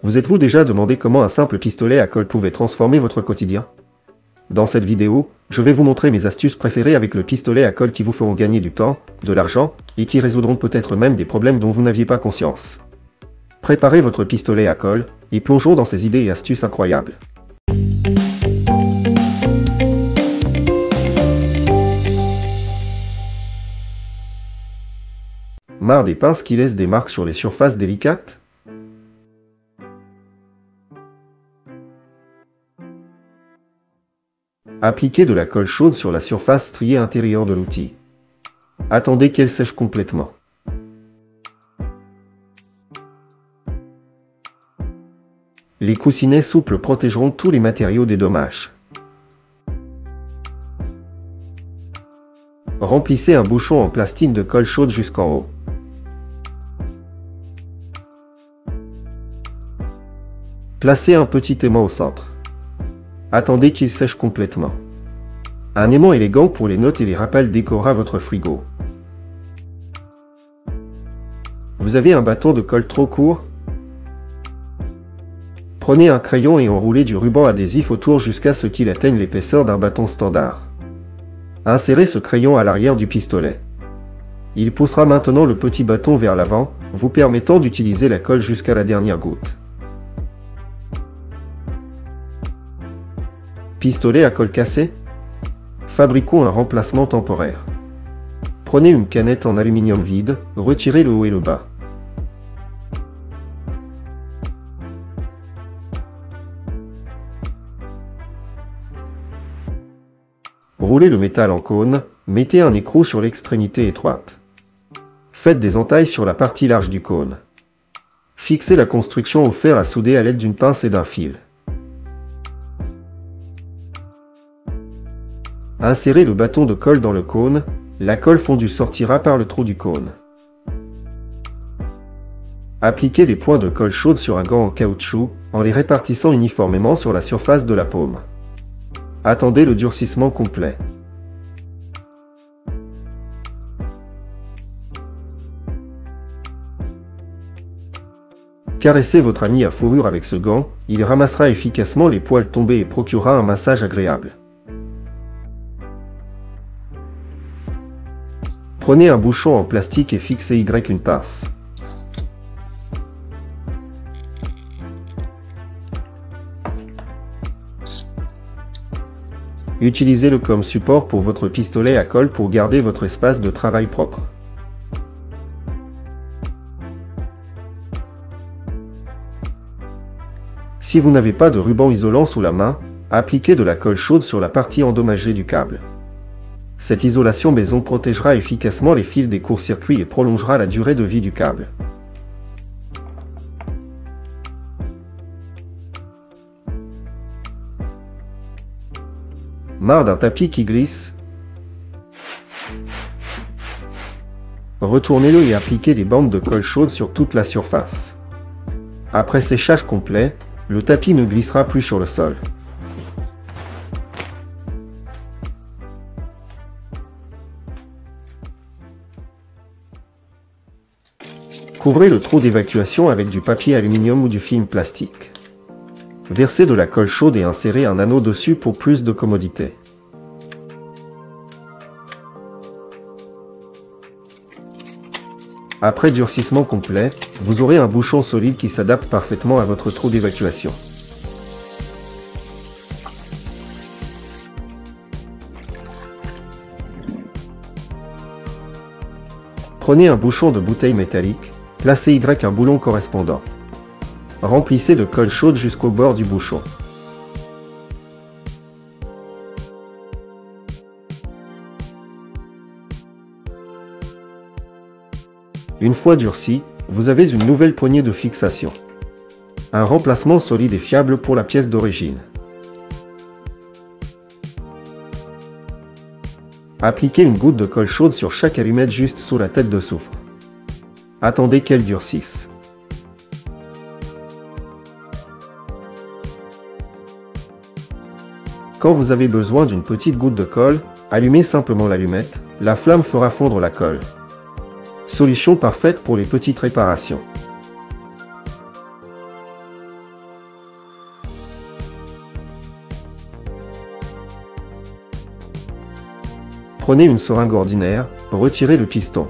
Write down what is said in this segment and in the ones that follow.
Vous êtes-vous déjà demandé comment un simple pistolet à colle pouvait transformer votre quotidien? Dans cette vidéo, je vais vous montrer mes astuces préférées avec le pistolet à colle qui vous feront gagner du temps, de l'argent, et qui résoudront peut-être même des problèmes dont vous n'aviez pas conscience. Préparez votre pistolet à colle, et plongeons dans ces idées et astuces incroyables. Marre des pinces qui laissent des marques sur les surfaces délicates? Appliquez de la colle chaude sur la surface striée intérieure de l'outil. Attendez qu'elle sèche complètement. Les coussinets souples protégeront tous les matériaux des dommages. Remplissez un bouchon en plastique de colle chaude jusqu'en haut. Placez un petit aimant au centre. Attendez qu'il sèche complètement. Un aimant élégant pour les notes et les rappels décorera votre frigo. Vous avez un bâton de colle trop court? Prenez un crayon et enroulez du ruban adhésif autour jusqu'à ce qu'il atteigne l'épaisseur d'un bâton standard. Insérez ce crayon à l'arrière du pistolet. Il poussera maintenant le petit bâton vers l'avant, vous permettant d'utiliser la colle jusqu'à la dernière goutte. Pistolet à colle cassé? Fabriquons un remplacement temporaire. Prenez une canette en aluminium vide, retirez le haut et le bas. Roulez le métal en cône, mettez un écrou sur l'extrémité étroite. Faites des entailles sur la partie large du cône. Fixez la construction au fer à souder à l'aide d'une pince et d'un fil. Insérez le bâton de colle dans le cône, la colle fondue sortira par le trou du cône. Appliquez des points de colle chaude sur un gant en caoutchouc, en les répartissant uniformément sur la surface de la paume. Attendez le durcissement complet. Caressez votre ami à fourrure avec ce gant, il ramassera efficacement les poils tombés et procurera un massage agréable. Prenez un bouchon en plastique et fixez une pince. Utilisez-le comme support pour votre pistolet à colle pour garder votre espace de travail propre. Si vous n'avez pas de ruban isolant sous la main, appliquez de la colle chaude sur la partie endommagée du câble. Cette isolation maison protégera efficacement les fils des courts-circuits et prolongera la durée de vie du câble. Marre d'un tapis qui glisse? Retournez-le et appliquez des bandes de colle chaude sur toute la surface. Après séchage complet, le tapis ne glissera plus sur le sol. Couvrez le trou d'évacuation avec du papier aluminium ou du film plastique. Versez de la colle chaude et insérez un anneau dessus pour plus de commodité. Après durcissement complet, vous aurez un bouchon solide qui s'adapte parfaitement à votre trou d'évacuation. Prenez un bouchon de bouteille métallique, placez un boulon correspondant. Remplissez de colle chaude jusqu'au bord du bouchon. Une fois durci, vous avez une nouvelle poignée de fixation. Un remplacement solide et fiable pour la pièce d'origine. Appliquez une goutte de colle chaude sur chaque allumette juste sous la tête de soufre. Attendez qu'elle durcisse. Quand vous avez besoin d'une petite goutte de colle, allumez simplement l'allumette, la flamme fera fondre la colle. Solution parfaite pour les petites réparations. Prenez une seringue ordinaire, retirez le piston.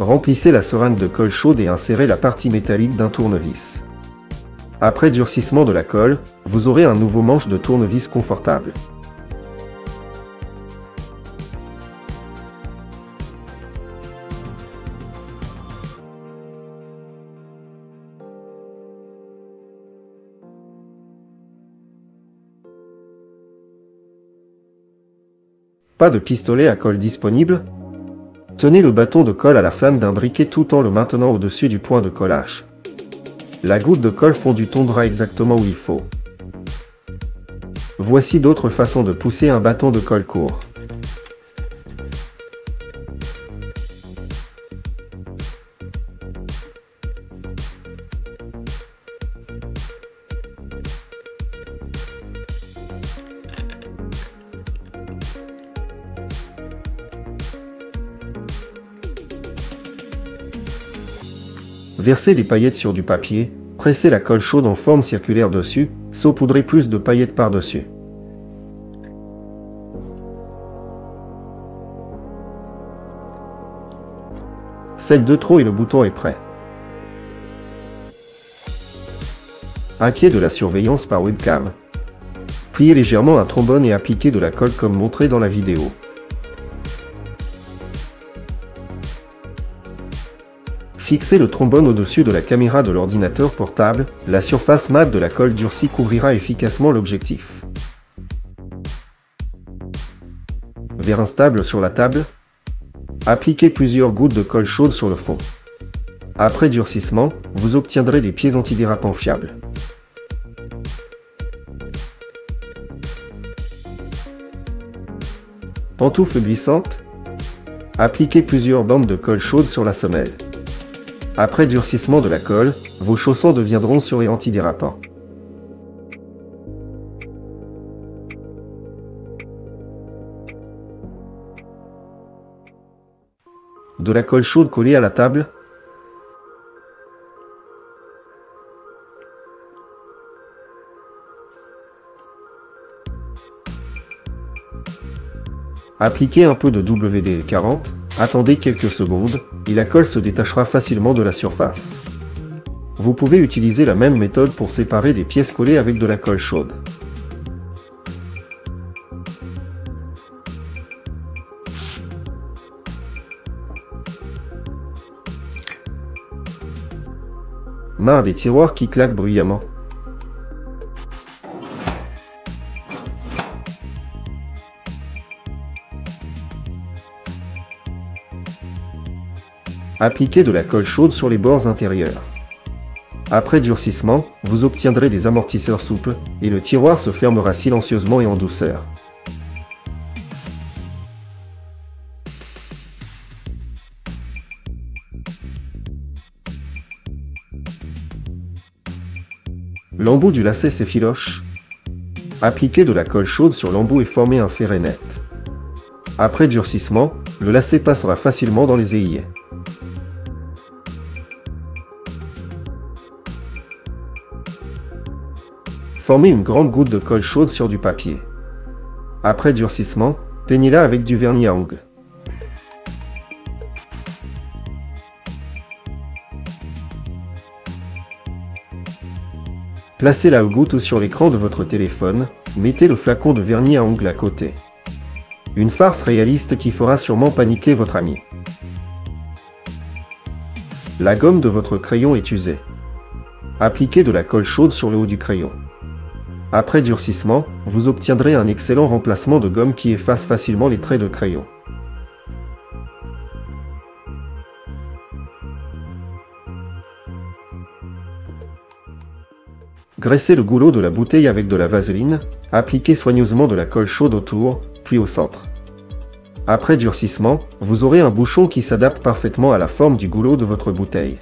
Remplissez la seringue de colle chaude et insérez la partie métallique d'un tournevis. Après durcissement de la colle, vous aurez un nouveau manche de tournevis confortable. Pas de pistolet à colle disponible? Tenez le bâton de colle à la flamme d'un briquet tout en le maintenant au-dessus du point de collage. La goutte de colle fondue tombera exactement où il faut. Voici d'autres façons de pousser un bâton de colle court. Versez les paillettes sur du papier, pressez la colle chaude en forme circulaire dessus, saupoudrez plus de paillettes par-dessus. Celle de trop et le bouton est prêt. Inquiet de la surveillance par webcam. Pliez légèrement un trombone et appliquez de la colle comme montré dans la vidéo. Fixez le trombone au-dessus de la caméra de l'ordinateur portable, la surface mate de la colle durcie couvrira efficacement l'objectif. Verre instable sur la table. Appliquez plusieurs gouttes de colle chaude sur le fond. Après durcissement, vous obtiendrez des pieds antidérapants fiables. Pantoufles glissantes. Appliquez plusieurs bandes de colle chaude sur la semelle. Après durcissement de la colle, vos chaussons deviendront sûrs et antidérapants. De la colle chaude collée à la table. Appliquez un peu de WD-40. Attendez quelques secondes, et la colle se détachera facilement de la surface. Vous pouvez utiliser la même méthode pour séparer des pièces collées avec de la colle chaude. Marre des tiroirs qui claquent bruyamment. Appliquez de la colle chaude sur les bords intérieurs. Après durcissement, vous obtiendrez des amortisseurs souples, et le tiroir se fermera silencieusement et en douceur. L'embout du lacet s'effiloche. Appliquez de la colle chaude sur l'embout et formez un ferret net. Après durcissement, le lacet passera facilement dans les aiguillets. Formez une grande goutte de colle chaude sur du papier. Après durcissement, peignez-la avec du vernis à ongles. Placez la goutte sur l'écran de votre téléphone, mettez le flacon de vernis à ongles à côté. Une farce réaliste qui fera sûrement paniquer votre ami. La gomme de votre crayon est usée. Appliquez de la colle chaude sur le haut du crayon. Après durcissement, vous obtiendrez un excellent remplacement de gomme qui efface facilement les traits de crayon. Graissez le goulot de la bouteille avec de la vaseline, appliquez soigneusement de la colle chaude autour, puis au centre. Après durcissement, vous aurez un bouchon qui s'adapte parfaitement à la forme du goulot de votre bouteille.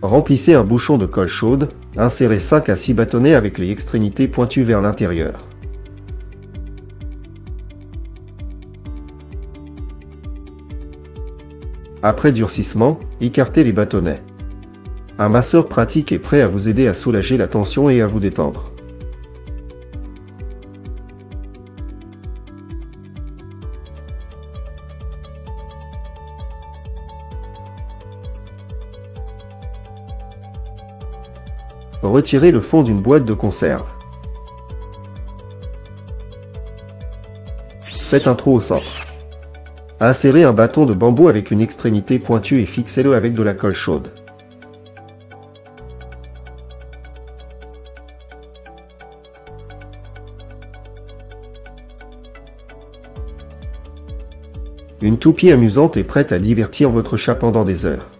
Remplissez un bouchon de colle chaude, Insérez 5 à 6 bâtonnets avec les extrémités pointues vers l'intérieur. Après durcissement, écartez les bâtonnets. Un masseur pratique est prêt à vous aider à soulager la tension et à vous détendre. Retirez le fond d'une boîte de conserve. Faites un trou au centre. Insérez un bâton de bambou avec une extrémité pointue et fixez-le avec de la colle chaude. Une toupie amusante est prête à divertir votre chat pendant des heures.